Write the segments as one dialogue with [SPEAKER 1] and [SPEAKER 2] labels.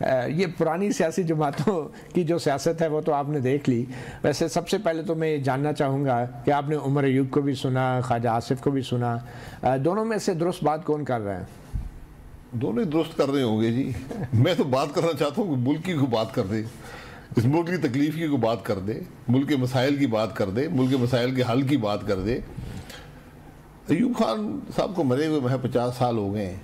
[SPEAKER 1] یہ پرانی سیاسی جماعتوں کی جو سیاست ہے وہ تو آپ نے دیکھ لی. ویسے سب سے پہلے تو میں یہ جاننا چاہوں گا کہ آپ نے عمر ایوب کو بھی سنا, خواجہ آصف کو بھی سنا, دونوں میں سے درست بات کون کر رہے ہیں؟
[SPEAKER 2] دونوں ہی درست کر رہے ہوں گے جی. میں تو بات کرنا چاہتا ہوں کہ ملک کی کوئی بات کر دے, اس ملک کی تکلیف کی کوئی بات کر دے, ملک کے مسائل کی بات کر دے, ملک کے مسائل کے حل کی بات کر دے. ایوب خان صاحب کو مرے ہوئے 50 سال ہو گئے ہیں.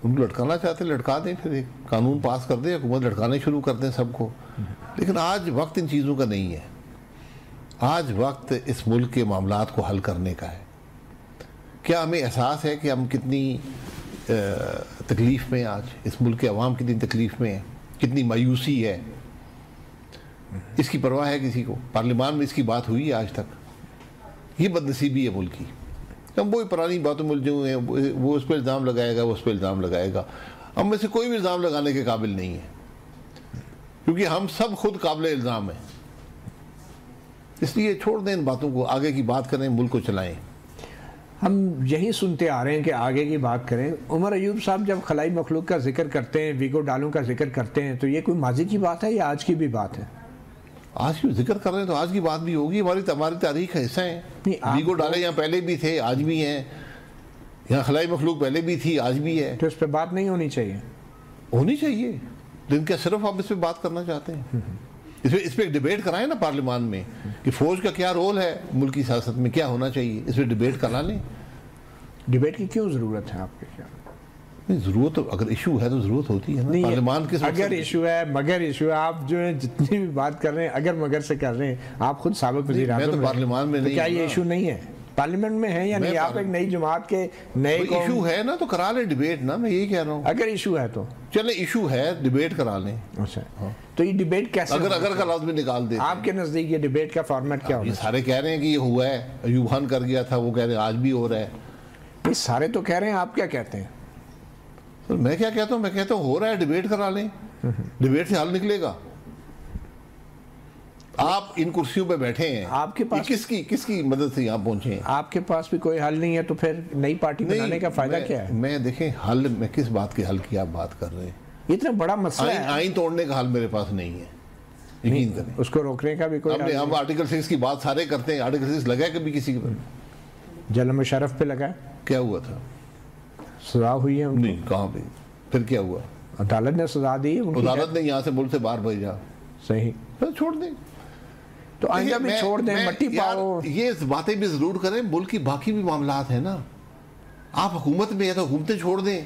[SPEAKER 2] ان کو لٹکانا چاہتے ہیں لٹکا دیں, پھر ایک قانون پاس کر دیں, حکومت لٹکانے شروع کر دیں سب کو. لیکن آج وقت ان چیزوں کا نہیں ہے. آج وقت اس ملک کے معاملات کو حل کرنے کا ہے. کیا ہمیں احساس ہے کہ ہم کتنی تکلیف میں, آج اس ملک کے عوام کتنی تکلیف میں ہے, کتنی مایوسی ہے؟ اس کی پرواہ ہے کسی کو؟ پارلیمان میں اس کی بات ہوئی ہے آج تک؟ یہ بدنصیبی ہے ملک کی. ہم وہی پرانی باتوں میں الجھے ہوئے ہیں, وہ اس پہ الزام لگائے گا, وہ اس پہ الزام لگائے گا. ہم میں سے کوئی بھی الزام لگانے کے قابل نہیں ہے, کیونکہ ہم سب خود قابل الزام ہیں. اس لیے چھوڑ دیں ان باتوں کو, آگے کی بات کریں, ملک کو چلائیں.
[SPEAKER 1] ہم یہی سنتے آ رہے ہیں کہ آگے کی بات کریں. عمر ایوب صاحب جب خلائی مخلوق کا ذکر کرتے ہیں, ویگو ڈالوں کا ذکر کرتے ہیں, تو یہ کوئی ماضی کی بات ہے یا آج کی بھی بات ہے؟
[SPEAKER 2] آج کی ذکر کر رہے ہیں تو آج کی بات بھی ہوگی. ہماری تاریخ کا حصہ ہیں. ویگو ڈالے یہاں پہلے بھی تھے, آج بھی ہیں. یہاں خلائی مخلوق پہلے بھی تھی, آج بھی ہے.
[SPEAKER 1] تو اس پہ بات نہیں ہونی چاہیے؟
[SPEAKER 2] ہونی چاہیے. لیکن کیا صرف آپ اس پہ بات کرنا چاہتے ہیں؟ اس پہ ایک ڈیبیٹ کرائیں نا پارلیمان میں, کہ فوج کا کیا رول ہے ملک کی سیاست میں, کیا ہونا چاہیے. اس پہ ڈیبیٹ کرا لیں.
[SPEAKER 1] ڈیبیٹ کی کیوں ضرورت ہے آپ کے خیال میں؟
[SPEAKER 2] ضرورت, اگر ایشو ہے تو ضرورت ہوتی ہے نا. پارلیمان کے
[SPEAKER 1] اگر ایشو ہے مگر ایشو ہے, آپ جو ہے جتنی بھی بات کر رہے ہیں اگر مگر سے کر رہے ہیں. آپ خود سابق وزیر اعظم ہیں,
[SPEAKER 2] پارلیمان میں نہیں,
[SPEAKER 1] کیا یہ ایشو نہیں ہے پارلیمنٹ میں ہے یا نہیں؟ آپ ایک نئی جماعت کے نئے
[SPEAKER 2] ایشو ہے نا تو کرا لیں ڈیبیٹ نا. میں یہی کہہ رہا ہوں,
[SPEAKER 1] اگر ایشو ہے تو
[SPEAKER 2] چلیں ایشو ہے, ڈیبیٹ کرا لیں.
[SPEAKER 1] اچھا, تو یہ ڈیبیٹ کیسے,
[SPEAKER 2] اگر کا لفظ بھی نکال دیں
[SPEAKER 1] آپ کے نزدیک یہ ڈیبیٹ کا فارمیٹ کیا ہوگا؟
[SPEAKER 2] یہ سارے کہہ رہے ہیں کہ یہ ہوا ہے, ایوب خان کر گیا تھا, وہ کہہ رہے ہیں آج بھی ہو رہا ہے.
[SPEAKER 1] یہ سارے تو کہہ رہے ہیں, آپ کیا کہتے ہیں؟
[SPEAKER 2] میں کیا کہتا ہوں, میں کہتا ہوں ہو رہا ہے, ڈیبیٹ کرا لیں. ڈیبیٹ سے حل نکلے گا. آپ ان کرسیوں پہ بیٹھے ہیں,
[SPEAKER 1] آپ کے پاس
[SPEAKER 2] کس کی مدد سے یہاں پہنچے ہیں؟
[SPEAKER 1] آپ کے پاس بھی کوئی حل نہیں ہے, تو پھر نئی پارٹی بنانے کا فائدہ کیا ہے؟
[SPEAKER 2] میں دیکھیں حل, میں کس بات کے حل کی آپ بات کر رہے ہیں؟
[SPEAKER 1] اتنا بڑا مسئلہ ہے.
[SPEAKER 2] آئین توڑنے کا حل میرے پاس نہیں ہے, یقین کریں.
[SPEAKER 1] اس کو روکنے کا بھی کوئی,
[SPEAKER 2] ہم آرٹیکل 6 کی بات سارے کرتے ہیں. آرٹیکل 6 لگا ہے کبھی کسی کے
[SPEAKER 1] جنرل مشرف پہ لگا ہے؟
[SPEAKER 2] کیا ہوا تھا؟
[SPEAKER 1] سزا ہوئی ہے؟
[SPEAKER 2] نہیں, کہاں پہ, پھر کیا ہوا؟
[SPEAKER 1] عدالت نے سزا دی.
[SPEAKER 2] عدالت نے یہاں سے ملک سے باہر بھیجا.
[SPEAKER 1] صحیح,
[SPEAKER 2] پھر چھوڑ دیں.
[SPEAKER 1] تو آئندہ بھی چھوڑ دیں, مٹی پاؤ.
[SPEAKER 2] یہ باتیں بھی ضرور کریں, ملک کی باقی بھی معاملات ہیں نا. آپ حکومت میں ہے تو حکومتیں چھوڑ دیں,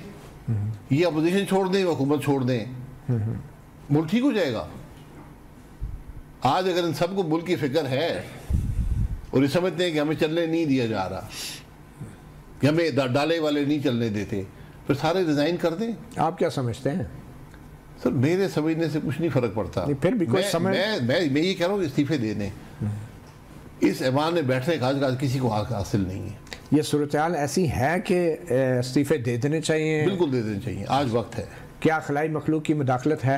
[SPEAKER 2] یہ اپوزیشن چھوڑ دیں, حکومت چھوڑ دیں, ملک ٹھیک ہو جائے گا. آج اگر ان سب کو ملک کی فکر ہے اور یہ سمجھتے ہیں کہ ہمیں چلنے نہیں دیا جا رہا, کہ ہمیں ڈالے والے نہیں چلنے دیتے, پھر سارے ریزائن کر دیں. آپ
[SPEAKER 1] کیا سمجھتے ہیں؟
[SPEAKER 2] سر میرے سمجھنے سے کچھ نہیں فرق پڑتا.
[SPEAKER 1] پھر بھی کوئی
[SPEAKER 2] میں یہ کہہ رہا ہوں استعفے دے دیں. اس ایوان میں بیٹھنے کا آج کسی کو حاصل نہیں ہے.
[SPEAKER 1] یہ صورتحال ایسی ہے کہ استعفے دے دینے چاہیے؟
[SPEAKER 2] بالکل دے دینے چاہیے, آج وقت ہے.
[SPEAKER 1] کیا خلائی مخلوق کی مداخلت ہے؟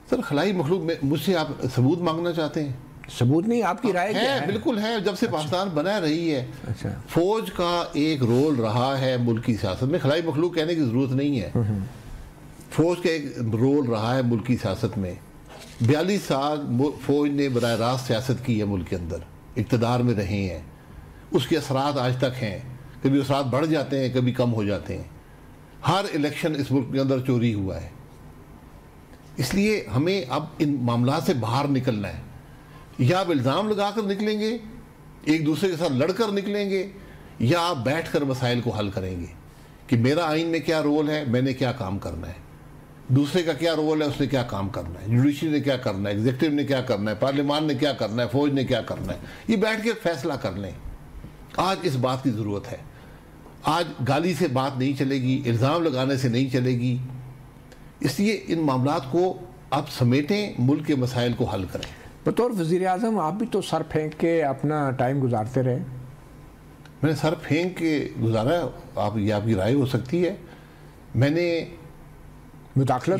[SPEAKER 2] سر خلائی مخلوق میں مجھ سے آپ ثبوت مانگنا چاہتے ہیں؟
[SPEAKER 1] ثبوت نہیں, آپ کی رائے کیا ہے؟
[SPEAKER 2] بالکل ہے. جب سے پاکستان بنا رہی ہے, فوج کا ایک رول رہا ہے ملک کی سیاست میں. خلائی مخلوق کہنے کی ضرورت نہیں ہے. فوج کا ایک رول رہا ہے ملک کی سیاست میں. 42 سال فوج نے براہ راست سیاست کی ہے ملک کے اندر, اقتدار میں رہے ہیں. اس کے اثرات آج تک ہیں. کبھی اثرات بڑھ جاتے ہیں, کبھی کم ہو جاتے ہیں. ہر الیکشن اس ملک کے اندر چوری ہوا ہے. اس لیے ہمیں اب ان معاملات سے باہر نکلنا ہے. یا آپ الزام لگا کر نکلیں گے, ایک دوسرے کے ساتھ لڑ کر نکلیں گے, یا آپ بیٹھ کر مسائل کو حل کریں گے کہ میرا آئین میں کیا رول ہے, میں نے کیا کام کرنا ہے, دوسرے کا کیا رول ہے, اس نے کیا کام کرنا ہے, جوڈیشری نے کیا کرنا ہے, ایگزیکٹو نے کیا کرنا ہے, پارلیمان نے کیا کرنا ہے, فوج نے کیا کرنا ہے. یہ بیٹھ کے فیصلہ کر لیں. آج اس بات کی ضرورت ہے. آج گالی سے بات نہیں چلے گی, الزام لگانے سے نہیں چلے گی. اس لیے ان معاملات کو آپ سمیٹیں, ملک کے مسائل کو حل کریں.
[SPEAKER 1] بطور وزیر اعظم آپ بھی تو سر پھینک کے اپنا ٹائم گزارتے رہے.
[SPEAKER 2] میں نے سر پھینک کے گزارا ہے, یہ آپ کی رائے ہو سکتی ہے. میں نے مداخلت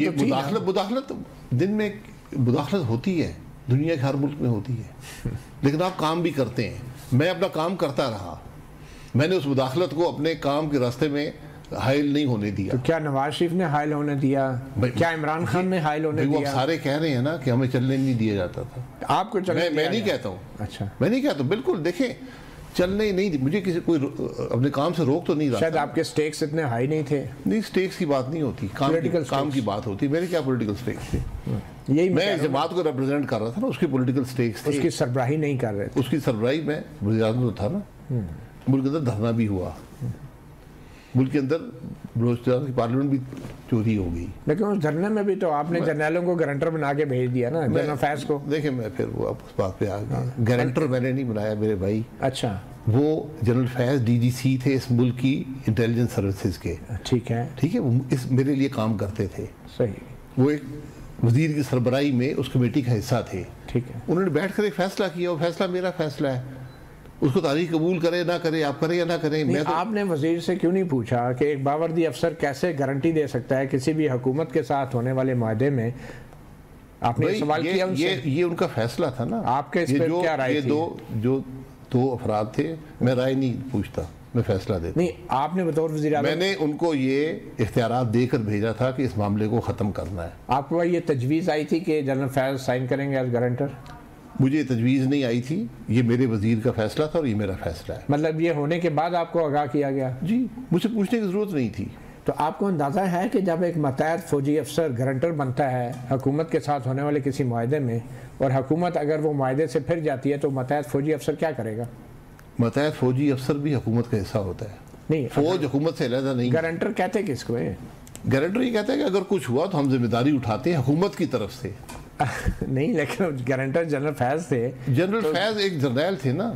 [SPEAKER 2] دن میں مداخلت ہوتی ہے, دنیا کے ہر ملک میں ہوتی ہے, لیکن آپ کام بھی کرتے ہیں. میں اپنا کام کرتا رہا. میں نے اس مداخلت کو اپنے کام کے راستے میں حائل نہیں ہونے دیا.
[SPEAKER 1] تو کیا نواز شریف نے حائل ہونے دیا؟ کیا عمران خان نے حائل ہونے دیا؟
[SPEAKER 2] وہ سارے کہہ رہے ہیں نا کہ ہمیں چلنے نہیں دیا جاتا تھا.
[SPEAKER 1] آپ کو چلنے
[SPEAKER 2] میں نہیں کہتا ہوں.
[SPEAKER 1] اچھا
[SPEAKER 2] میں نہیں کہتا ہوں, بالکل دیکھیں چلنے نہیں, مجھے کسی کوئی اپنے کام سے روک تو نہیں رہا.
[SPEAKER 1] شاید آپ کے سٹیکس اتنے ہائی نہیں تھے.
[SPEAKER 2] نہیں, سٹیکس کی بات نہیں ہوتی, کام کی بات ہوتی. میرے کیا پولیٹیکل سٹیکس تھے؟
[SPEAKER 1] یہی
[SPEAKER 2] میں جماعت کو ریپرزینٹ کر رہا تھا نا, اس کی پولیٹیکل سٹیکس تھے.
[SPEAKER 1] اس کی سربراہی نہیں کر رہے تھے.
[SPEAKER 2] اس کی سربراہی میں وزیر اعظم تو تھا نا. ملک کے اندر دھرنا بھی ہوا, ملک کے اندر بلوچستان کی پارلیمنٹ بھی چوری ہو گئی.
[SPEAKER 1] لیکن اس دھرنے میں بھی تو آپ نے جرنیلوں کو گارنٹر بنا کے بھیج دیا نا, جنرل فیض کو.
[SPEAKER 2] دیکھیں میں پھر وہ اس بات پہ آ گیا, گارنٹر میں نے نہیں بنایا میرے بھائی.
[SPEAKER 1] اچھا,
[SPEAKER 2] وہ جنرل فیض ڈی جی سی تھے اس ملک کی انٹیلیجنس سروسز کے.
[SPEAKER 1] ٹھیک ہے,
[SPEAKER 2] وہ میرے لیے کام کرتے تھے.
[SPEAKER 1] صحیح.
[SPEAKER 2] وہ ایک وزیر کی سربراہی میں اس کمیٹی کا حصہ تھے.
[SPEAKER 1] ٹھیک ہے,
[SPEAKER 2] انہوں نے بیٹھ کر ایک فیصلہ کیا, وہ فیصلہ میرا فیصلہ ہے, اس کو تاریخ قبول کرے نہ کرے, آپ کریں یا نہ کریں. میں
[SPEAKER 1] آپ نے وزیر سے کیوں نہیں پوچھا کہ ایک باوردی افسر کیسے گارنٹی دے سکتا ہے کسی بھی حکومت کے ساتھ ہونے والے معاہدے میں؟ آپ نے سوال کیا ان سے؟
[SPEAKER 2] یہ ان کا فیصلہ تھا نا.
[SPEAKER 1] آپ کے اس پہ کیا رائے تھی؟
[SPEAKER 2] جو دو افراد تھے, میں رائے نہیں پوچھتا, میں فیصلہ دیتا.
[SPEAKER 1] نہیں, آپ نے بطور وزیر اعظم,
[SPEAKER 2] میں نے ان کو یہ اختیارات دے کر بھیجا تھا کہ اس معاملے کو ختم کرنا ہے.
[SPEAKER 1] آپ کو یہ تجویز آئی تھی کہ جنرل فیض سائن کریں گے ایز گارنٹر؟
[SPEAKER 2] مجھے تجویز نہیں آئی تھی, یہ میرے وزیر کا فیصلہ تھا اور یہ میرا فیصلہ ہے.
[SPEAKER 1] مطلب یہ ہونے کے بعد آپ کو آگاہ کیا گیا؟
[SPEAKER 2] جی, مجھ سے پوچھنے کی ضرورت نہیں تھی.
[SPEAKER 1] تو آپ کو اندازہ ہے کہ جب ایک متحد فوجی افسر گارنٹر بنتا ہے حکومت کے ساتھ ہونے والے کسی معاہدے میں, اور حکومت اگر وہ معاہدے سے پھر جاتی ہے تو متحد فوجی افسر کیا کرے گا؟
[SPEAKER 2] متحد فوجی افسر بھی حکومت کا حصہ ہوتا ہے. نہیں, فوج حکومت سے علیحدہ نہیں.
[SPEAKER 1] گارنٹر کہتے کس کو ہے؟
[SPEAKER 2] گارنٹر یہ کہتا ہے کہ اگر کچھ ہوا تو ہم ذمہ داری اٹھاتے ہیں حکومت کی طرف سے.
[SPEAKER 1] نہیں, لیکن گارنٹر جنرل فیض تھے.
[SPEAKER 2] جنرل فیض ایک جرنیل تھے نا.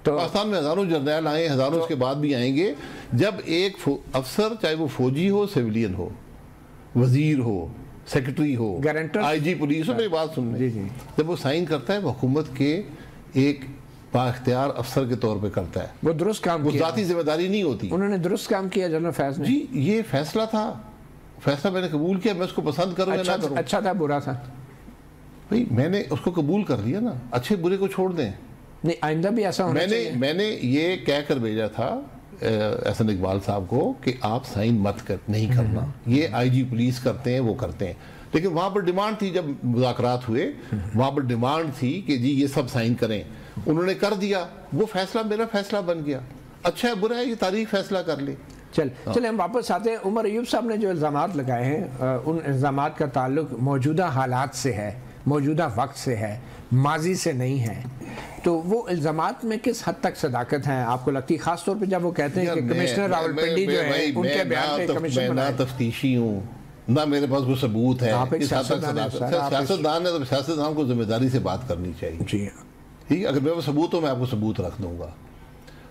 [SPEAKER 2] پاکستان میں ہزاروں جرنیل آئے, ہزاروں اس کے بعد بھی آئیں گے. جب ایک افسر, چاہے وہ فوجی ہو, سیولین ہو, وزیر ہو, سیکرٹری ہو, آئی جی پولیس ہو, میری بات سن لیں, جب وہ سائن کرتا ہے وہ حکومت کے ایک بااختیار افسر کے طور پہ کرتا ہے.
[SPEAKER 1] وہ درست کام کیا,
[SPEAKER 2] وہ ذاتی ذمہ داری نہیں ہوتی.
[SPEAKER 1] انہوں نے درست کام کیا جنرل فیض نے.
[SPEAKER 2] جی, یہ فیصلہ تھا, فیصلہ میں نے قبول کیا, میں اس کو پسند کروں یا نہ کروں.
[SPEAKER 1] اچھا تھا برا تھا؟
[SPEAKER 2] بھائی میں نے اس کو قبول کر لیا نا, اچھے برے کو چھوڑ دیں.
[SPEAKER 1] نہیں, آئندہ بھی ایسا ہونا چاہیے.
[SPEAKER 2] میں نے یہ کہہ کر بھیجا تھا احسن اقبال صاحب کو کہ آپ سائن مت نہیں کرنا, یہ آئی جی پولیس کرتے ہیں, وہ کرتے ہیں. لیکن وہاں پر ڈیمانڈ تھی, جب مذاکرات ہوئے وہاں پر ڈیمانڈ تھی کہ جی یہ سب سائن کریں. انہوں نے کر دیا, وہ فیصلہ میرا فیصلہ بن گیا. اچھا ہے برا ہے, یہ تاریخ فیصلہ کر لے.
[SPEAKER 1] چلیں ہم واپس آتے ہیں. عمر ایوب صاحب نے جو الزامات لگائے ہیں, ان الزامات کا تعلق موجودہ حالات سے ہے, موجودہ وقت سے ہے, ماضی سے نہیں ہے. تو وہ الزامات میں کس حد تک صداقت ہیں آپ کو لگتی, خاص طور پہ جب وہ کہتے ہیں کہ کمشنر راولپنڈی جو ہے ان کے بیان پہ کمیشن بنائے؟
[SPEAKER 2] میں نہ تفتیشی ہوں, نہ میرے پاس کوئی ثبوت ہے. سیاستدان ہے تو سیاستدان کو ذمہ داری سے بات کرنی چاہیے.
[SPEAKER 1] جی
[SPEAKER 2] ٹھیک, اگر میرے پاس ثبوت ہو میں آپ کو ثبوت رکھ دوں گا.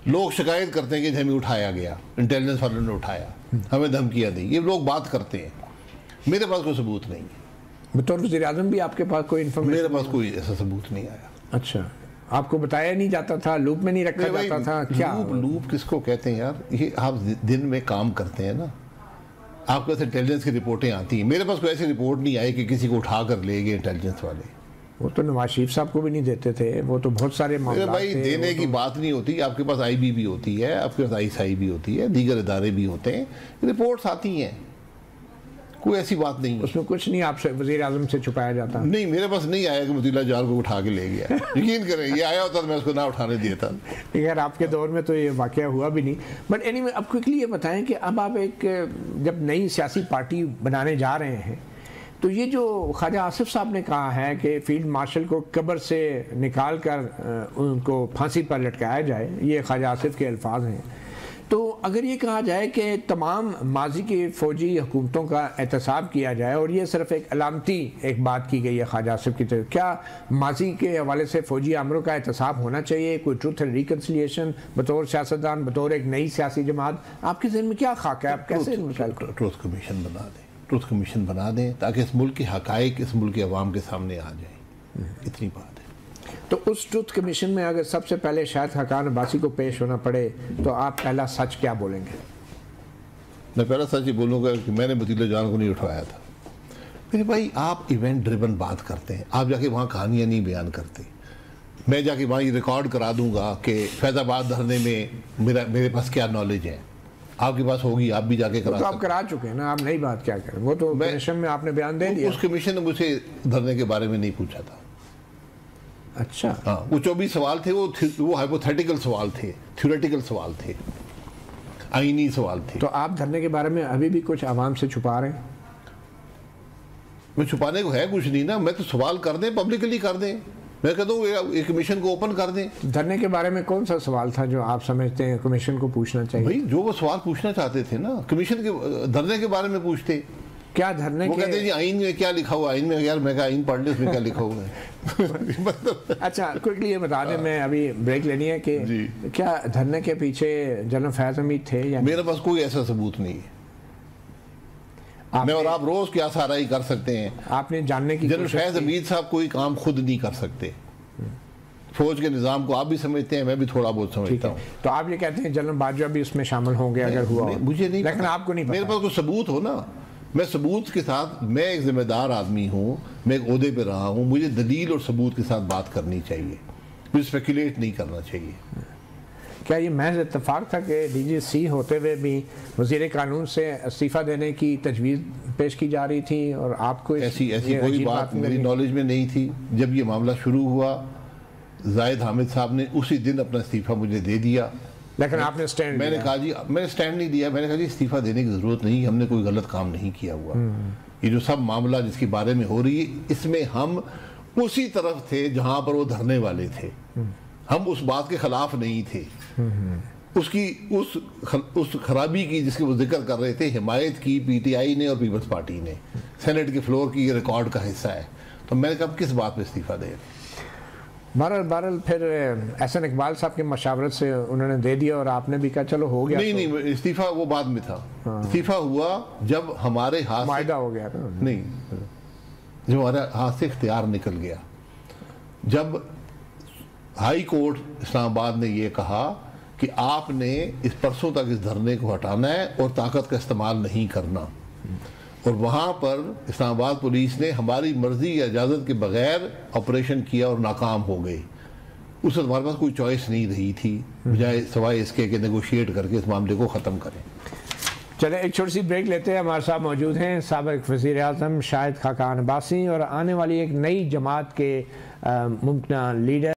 [SPEAKER 2] لوگ شکایت کرتے ہیں کہ ہمیں اٹھایا گیا, انٹیلیجنس والوں نے اٹھایا, ہمیں دھمکیاں دی, یہ لوگ بات کرتے ہیں. میرے پاس کوئی ثبوت نہیں.
[SPEAKER 1] بطور وزیر اعظم بھی آپ کے پاس کوئی انفارمیشن؟
[SPEAKER 2] میرے پاس کوئی ایسا ثبوت نہیں آیا.
[SPEAKER 1] اچھا, آپ کو بتایا نہیں جاتا تھا, لوپ میں نہیں رکھا جاتا تھا کیا؟
[SPEAKER 2] لوپ کس کو کہتے ہیں یار, یہ آپ دن میں کام کرتے ہیں نا, آپ کو ایسے انٹیلیجنس کی رپورٹیں آتی ہیں. میرے پاس کوئی ایسی رپورٹ نہیں آئی کہ کسی کو اٹھا کر لے گئے انٹیلیجنس والے.
[SPEAKER 1] وہ تو نواز شریف صاحب کو بھی نہیں دیتے تھے, وہ تو بہت سارے معاملات تھے.
[SPEAKER 2] بھائی دینے کی بات نہیں ہوتی, آپ کے پاس آئی بی بھی ہوتی ہے, آپ کے پاس آئی ایس آئی بھی ہوتی ہے, دیگر ادارے بھی ہوتے ہیں, رپورٹس آتی ہیں, کوئی ایسی بات نہیں.
[SPEAKER 1] اس میں کچھ نہیں آپ سے وزیر اعظم سے چھپایا جاتا؟
[SPEAKER 2] نہیں, میرے پاس نہیں آیا کہ مطیع اللہ جار کو اٹھا کے لے گیا. یقین کریں, یہ آیا ہوتا تو میں اس کو نہ اٹھانے دیتا.
[SPEAKER 1] خیر آپ کے دور میں تو یہ واقعہ ہوا بھی نہیں. بٹ اینی وے, اب کوئکلی یہ بتائیں کہ اب آپ ایک جب نئی سیاسی پارٹی بنانے جا رہے ہیں, تو یہ جو خواجہ آصف صاحب نے کہا ہے کہ فیلڈ مارشل کو قبر سے نکال کر ان کو پھانسی پر لٹکایا جائے, یہ خواجہ آصف کے الفاظ ہیں. تو اگر یہ کہا جائے کہ تمام ماضی کی فوجی حکومتوں کا احتساب کیا جائے, اور یہ صرف ایک علامتی ایک بات کی گئی ہے خواجہ آصف کی طرف, کیا ماضی کے حوالے سے فوجی امروں کا احتساب ہونا چاہیے؟ کوئی ٹروتھ اینڈ ریکنسیلیشن بطور سیاستدان, بطور ایک نئی سیاسی جماعت, آپ کے ذہن میں کیا خاکہ ہے؟ آپ کیسے
[SPEAKER 2] ٹروتھ کمیشن بنا دیں, ٹروتھ کمیشن بنا دیں تاکہ اس ملک کے حقائق اس ملک کے عوام کے سامنے آ جائیں. اتنی بات ہے.
[SPEAKER 1] تو اس ٹروتھ کمیشن میں اگر سب سے پہلے شاید حقان عباسی کو پیش ہونا پڑے تو آپ پہلا سچ کیا بولیں گے؟
[SPEAKER 2] میں پہلا سچ یہ بولوں گا کہ میں نے مطیع اللہ جان کو نہیں اٹھوایا تھا. میرے بھائی آپ ایونٹ ڈریون بات کرتے ہیں, آپ جا کے وہاں کہانیاں نہیں بیان کرتے. میں جا کے وہاں یہ ریکارڈ کرا دوں گا کہ فیض آباد دھرنے میں میرے پاس کیا نالج ہے. آپ کے پاس ہوگی, آپ بھی جا کے کرا
[SPEAKER 1] تو آپ کرا چکے ہیں نا, آپ نئی بات کیا کریں, وہ تو کمیشن میں آپ نے بیان دے دیا.
[SPEAKER 2] اس کمیشن نے مجھے دھرنے کے بارے میں نہیں پوچھا تھا.
[SPEAKER 1] اچھا,
[SPEAKER 2] ہاں, وہ 24 سوال تھے, وہ ہائپوتھیٹیکل سوال تھے, تھیوریٹیکل سوال تھے, آئینی سوال تھے.
[SPEAKER 1] تو آپ دھرنے کے بارے میں ابھی بھی کچھ عوام سے چھپا رہے ہیں؟
[SPEAKER 2] میں چھپانے کو ہے کچھ نہیں نا, میں تو سوال کر دیں, پبلکلی کر دیں, میں کہتا ہوں ایک کمیشن کو اوپن کر دیں.
[SPEAKER 1] دھرنے کے بارے میں کون سا سوال تھا جو آپ سمجھتے ہیں کمیشن کو پوچھنا چاہیے؟
[SPEAKER 2] بھائی جو وہ سوال پوچھنا چاہتے تھے نا, کمیشن کے دھرنے کے بارے میں پوچھتے.
[SPEAKER 1] کیا دھرنے
[SPEAKER 2] وہ کہتے ہیں جی آئین میں کیا لکھا ہوا, آئین میں, یار میں کہا آئین پڑھ لیں, اس میں کیا لکھا ہوا ہے.
[SPEAKER 1] اچھا کوئکلی یہ بتا دیں, میں ابھی بریک لینی ہے, کہ کیا دھرنے کے پیچھے جنرل فیض حمید تھے یا
[SPEAKER 2] میرے پاس کوئی ایسا ثبوت نہیں ہے. میں اور آپ روز کیا سارا ہی کر سکتے ہیں.
[SPEAKER 1] آپ نے جاننے کی
[SPEAKER 2] جنرل فیض حمید صاحب کوئی کام خود نہیں کر سکتے. فوج کے نظام کو آپ بھی سمجھتے ہیں, میں بھی تھوڑا بہت سمجھتا ہوں.
[SPEAKER 1] تو آپ یہ کہتے ہیں جنرل باجوہ بھی اس میں شامل ہوں گے اگر ہوا؟
[SPEAKER 2] مجھے نہیں,
[SPEAKER 1] لیکن آپ کو نہیں پتا.
[SPEAKER 2] میرے پاس کوئی ثبوت ہو نا, میں ثبوت کے ساتھ, میں ایک ذمہ دار آدمی ہوں, میں ایک عہدے پہ رہا ہوں, مجھے دلیل اور ثبوت کے ساتھ بات کرنی چاہیے, مجھے اسپیکولیٹ نہیں کرنا چاہیے.
[SPEAKER 1] کیا یہ محض اتفاق تھا کہ ڈی جی سی ہوتے ہوئے بھی وزیر قانون سے استعفیٰ دینے کی تجویز پیش کی جا رہی تھی, اور آپ کو
[SPEAKER 2] ایسی کوئی بات میری نالج میں نہیں تھی؟ جب یہ معاملہ شروع ہوا, زاہد حامد صاحب نے اسی دن اپنا استعفیٰ مجھے دے دیا.
[SPEAKER 1] لیکن آپ نے سٹینڈ
[SPEAKER 2] میں نے کہا جی, میں نے سٹینڈ نہیں دیا, میں نے کہا جی استعفیٰ دینے کی ضرورت نہیں, ہم نے کوئی غلط کام نہیں کیا ہوا. یہ جو سب معاملہ جس کے بارے میں ہو رہی ہے, اس میں ہم اسی طرف تھے جہاں پر وہ دھرنے والے تھے, ہم اس بات کے خلاف نہیں تھے. اس خرابی کی جس کی وہ ذکر کر رہے تھے, حمایت کی پی ٹی آئی نے اور پیپلز پارٹی نے, سینٹ کے فلور کی یہ ریکارڈ کا حصہ ہے. تو میں نے کہا کس بات پہ استعفیٰ دے.
[SPEAKER 1] بہرحال پھر احسن اقبال صاحب کی مشاورت سے انہوں نے دے دیا, اور آپ نے بھی کہا چلو ہو گیا.
[SPEAKER 2] نہیں, استعفیٰ وہ بعد میں تھا. استعفیٰ ہوا جب ہمارے ہاتھ
[SPEAKER 1] معاہدہ ہو گیا.
[SPEAKER 2] نہیں, جب ہمارے ہاتھ سے اختیار نکل گیا, جب ہائی کورٹ اسلام آباد نے یہ کہا کہ آپ نے اس پرسوں تک اس دھرنے کو ہٹانا ہے اور طاقت کا استعمال نہیں کرنا, اور وہاں پر اسلام آباد پولیس نے ہماری مرضی یا اجازت کے بغیر آپریشن کیا اور ناکام ہو گئی. اس وقت ہمارے پاس کوئی چوائس نہیں رہی تھی بجائے سوائے اس کے کہ نیگوشیٹ کر کے اس معاملے کو ختم کریں.
[SPEAKER 1] چلیں ایک چھوٹی سی بریک لیتے ہیں. ہمارے ساتھ موجود ہیں سابق وزیر اعظم شاہد خاقان عباسی, اور آنے والی ایک نئی جماعت کے ممکنہ لیڈر